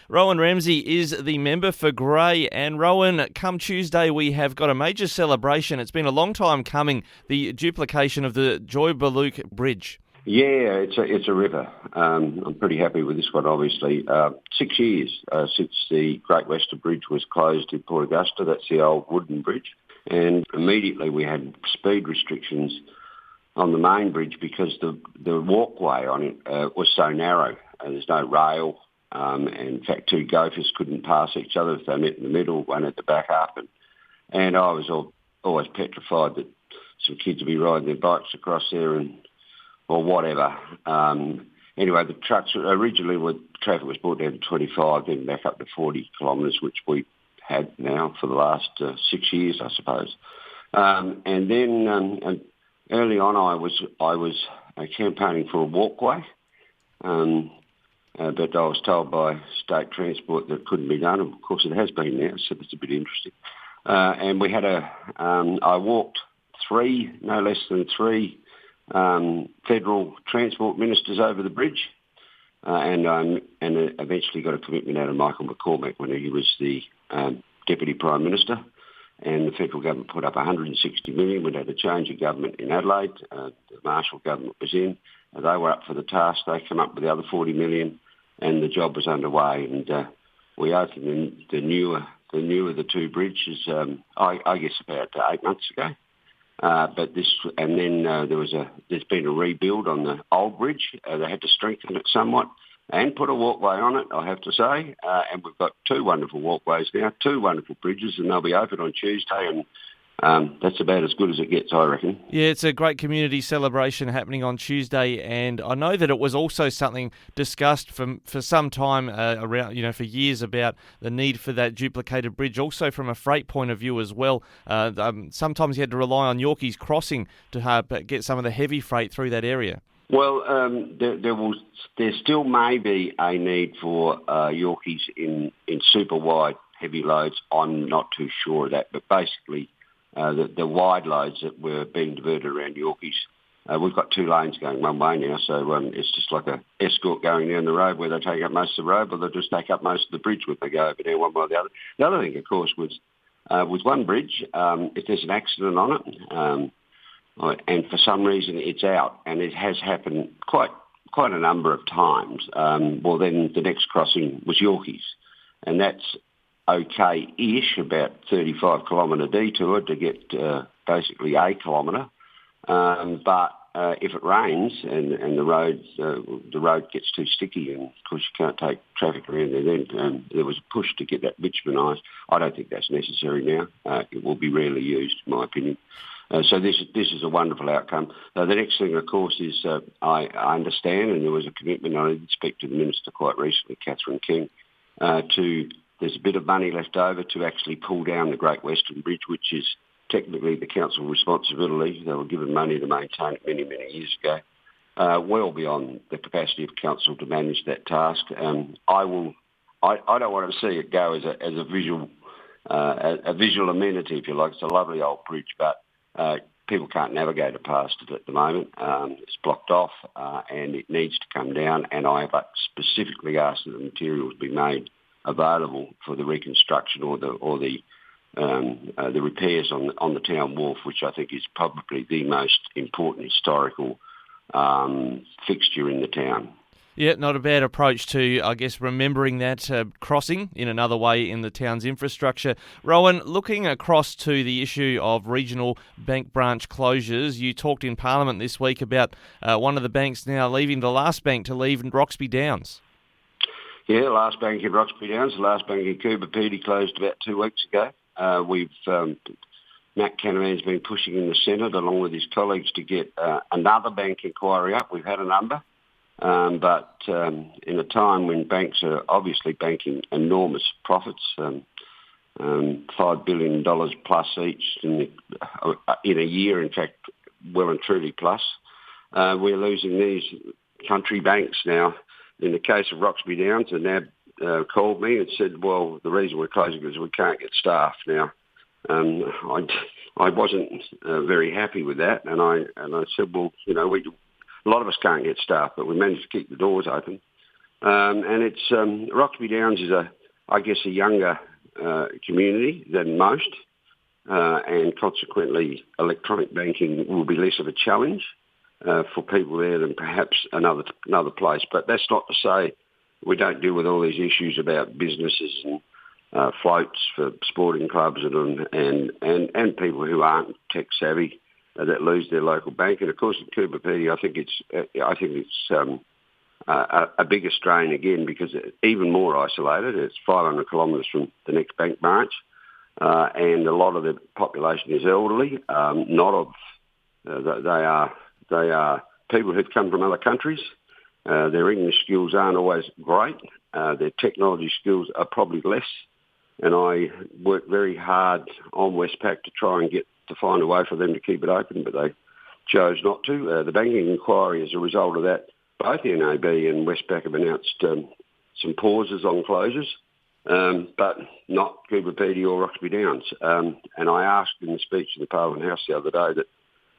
Rowan Ramsey is the member for Grey. And Rowan, come Tuesday, we have got a major celebration. It's been a long time coming, the duplication of the Joy Baluch Bridge. Yeah, it's a river. I'm pretty happy with this one, obviously. 6 years since the Great Western Bridge was closed in Port Augusta. That's the old wooden bridge. And immediately we had speed restrictions on the main bridge because the walkway on it was so narrow. There's no rail. And in fact, two gophers couldn't pass each other if they met in the middle, one at the back up. And I was always petrified that some kids would be riding their bikes across there or whatever. Anyway, the trucks originally, traffic was brought down to 25, then back up to 40 kilometres, which we had now for the last 6 years, I suppose. And then early on, I was campaigning for a walkway, but I was told by State Transport that it couldn't be done. Of course, it has been now, so that's a bit interesting. And we had I walked no less than three federal transport ministers over the bridge, and eventually got a commitment out of Michael McCormack when he was the Deputy Prime Minister, and the federal government put up 160 million. We'd had a change of government in Adelaide. The Marshall government was in. They were up for the task. They came up with the other 40 million, and the job was underway. And we opened the newer of the two bridges, I guess about 8 months ago. There's been a rebuild on the old bridge. They had to strengthen it somewhat and put a walkway on it, I have to say. And we've got two wonderful walkways now, two wonderful bridges, and they'll be open on Tuesday. And that's about as good as it gets, I reckon. Yeah, it's a great community celebration happening on Tuesday, and I know that it was also something discussed for some time around, for years, about the need for that duplicated bridge, also from a freight point of view as well. Sometimes you had to rely on Yorkeys crossing to get some of the heavy freight through that area. Well, there still may be a need for Yorkeys in super wide heavy loads. I'm not too sure of that, but basically the wide loads that were being diverted around Yorkeys, we've got two lanes going one way now, so it's just like a escort going down the road where they take up most of the road, but they'll just take up most of the bridge when they go over there one by the other. The other thing, of course, was with one bridge, if there's an accident on it, and for some reason it's out, and it has happened quite a number of times, well, then the next crossing was Yorkeys, and that's okay-ish, about 35-kilometre detour to get basically a kilometre. But if it rains and the road gets too sticky, and of course you can't take traffic around there, then there was a push to get that bitumenised. I don't think that's necessary now. It will be rarely used, in my opinion. So this is a wonderful outcome. The next thing, of course, is I understand, and there was a commitment, I did speak to the Minister quite recently, Catherine King, there's a bit of money left over to actually pull down the Great Western Bridge, which is technically the council responsibility. They were given money to maintain it many, many years ago, well beyond the capacity of council to manage that task. I don't want to see it go as a visual amenity, if you like. It's a lovely old bridge, but people can't navigate past it at the moment. It's blocked off, and it needs to come down. And I have specifically asked that the materials be made available for the reconstruction or the repairs on the town wharf, which I think is probably the most important historical fixture in the town. Yeah, not a bad approach to, I guess, remembering that crossing in another way in the town's infrastructure. Rowan, looking across to the issue of regional bank branch closures, you talked in Parliament this week about one of the banks now leaving, the last bank to leave, Roxby Downs. Yeah, the last bank in Roxby Downs, the last bank in Coober Pedy closed about 2 weeks ago. Matt Canavan's been pushing in the Senate along with his colleagues to get another bank inquiry up. We've had a number. But in a time when banks are obviously banking enormous profits, $5 billion plus each in a year, in fact, well and truly plus, we're losing these country banks now. In the case of Roxby Downs, the NAB called me and said, well, the reason we're closing is we can't get staff. Now, I wasn't very happy with that, and I said, well, a lot of us can't get staff, but we managed to keep the doors open. And it's Roxby Downs is I guess a younger community than most, and consequently electronic banking will be less of a challenge for people there than perhaps another place. But that's not to say we don't deal with all these issues about businesses and floats for sporting clubs and people who aren't tech savvy that lose their local bank. And of course, in Coober Pedy, I think it's a bigger strain again because it's even more isolated. It's 500 kilometres from the next bank branch, and a lot of the population is elderly. They are people who've come from other countries. Their English skills aren't always great. Their technology skills are probably less. And I worked very hard on Westpac to find a way for them to keep it open, but they chose not to. The banking inquiry, as a result of that, both the NAB and Westpac have announced some pauses on closures, but not Coober Pedy or Roxby Downs. And I asked in the speech in the Parliament House the other day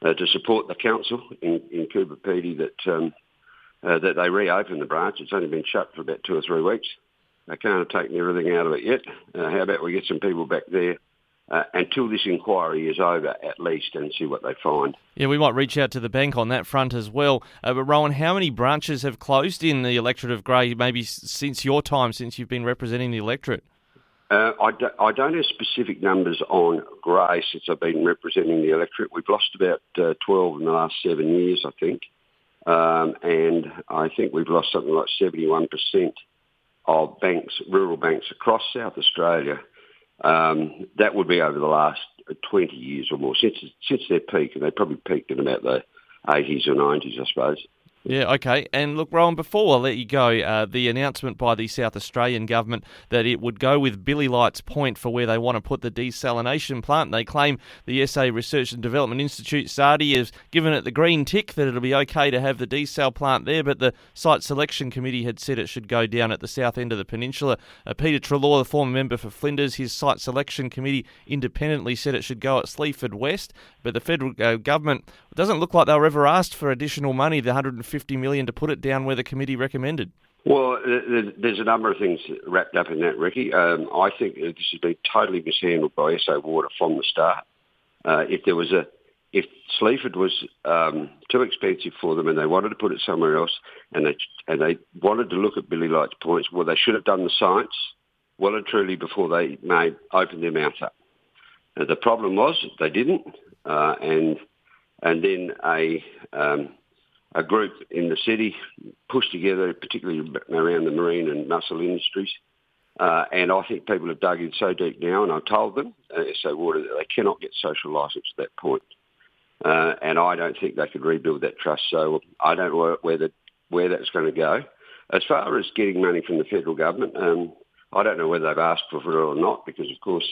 that to support the council in Coober Pedy that they reopen the branch. It's only been shut for about 2 or 3 weeks. They can't have taken everything out of it yet. How about we get some people back there until this inquiry is over, at least, and see what they find. Yeah, we might reach out to the bank on that front as well. But Rowan, how many branches have closed in the electorate of Grey, maybe since your time, since you've been representing the electorate? I don't have specific numbers on Grey since I've been representing the electorate. We've lost about 12 in the last 7 years, I think. And I think we've lost something like 71% of banks, rural banks across South Australia. That would be over the last 20 years or more, since their peak, and they probably peaked in about the 80s or 90s, I suppose. Yeah, okay. And look, Rowan, before I let you go, the announcement by the South Australian government that it would go with Billy Light's Point for where they want to put the desalination plant. They claim the SA Research and Development Institute, SARDI, has given it the green tick that it'll be okay to have the desal plant there, but the site selection committee had said it should go down at the south end of the peninsula. Peter Treloar, the former member for Flinders, his site selection committee independently said it should go at Sleaford West, but the federal government doesn't look like they were ever asked for additional money, the $150 million, to put it down where the committee recommended. Well, there's a number of things wrapped up in that, Ricky. I think this has been totally mishandled by SA Water from the start. If Sleaford was too expensive for them and they wanted to put it somewhere else, and they wanted to look at Billy Light's Points, well, they should have done the science well and truly before they opened their mouth up. The problem was they didn't, and then a group in the city pushed together, particularly around the marine and mussel industries. And I think people have dug in so deep now, and I've told them, SA Water, that they cannot get social licence at that point. And I don't think they could rebuild that trust. So I don't know where that's going to go. As far as getting money from the federal government, I don't know whether they've asked for it or not, because of course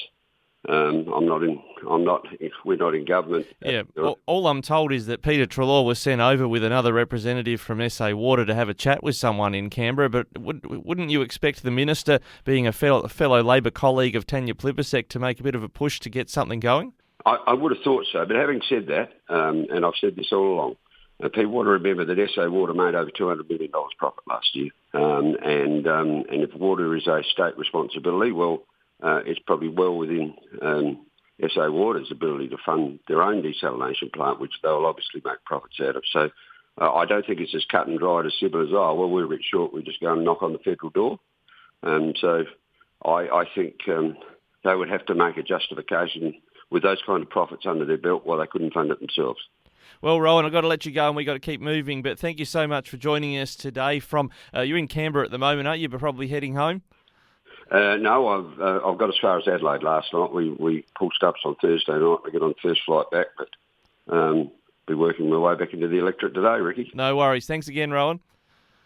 we're not in government. Yeah, all I'm told is that Peter Treloar was sent over with another representative from SA Water to have a chat with someone in Canberra, but wouldn't you expect the Minister, being a fellow Labor colleague of Tanya Plibersek, to make a bit of a push to get something going? I would have thought so, but having said that, and I've said this all along, people want to remember that SA Water made over $200 million profit last year, and if water is a state responsibility, well, it's probably well within SA Water's ability to fund their own desalination plant, which they'll obviously make profits out of. So I don't think it's as cut and dried as simple as, we're a bit short, we just go and knock on the federal door. So I think they would have to make a justification with those kind of profits under their belt while they couldn't fund it themselves. Well, Rowan, I've got to let you go and we've got to keep moving, but thank you so much for joining us today from, you're in Canberra at the moment, aren't you, but probably heading home? No, I've got as far as Adelaide last night. We pulled stops on Thursday night. We get on the first flight back, but be working my way back into the electorate today, Ricky. No worries. Thanks again, Rowan.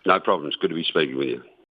No problem. It's good to be speaking with you.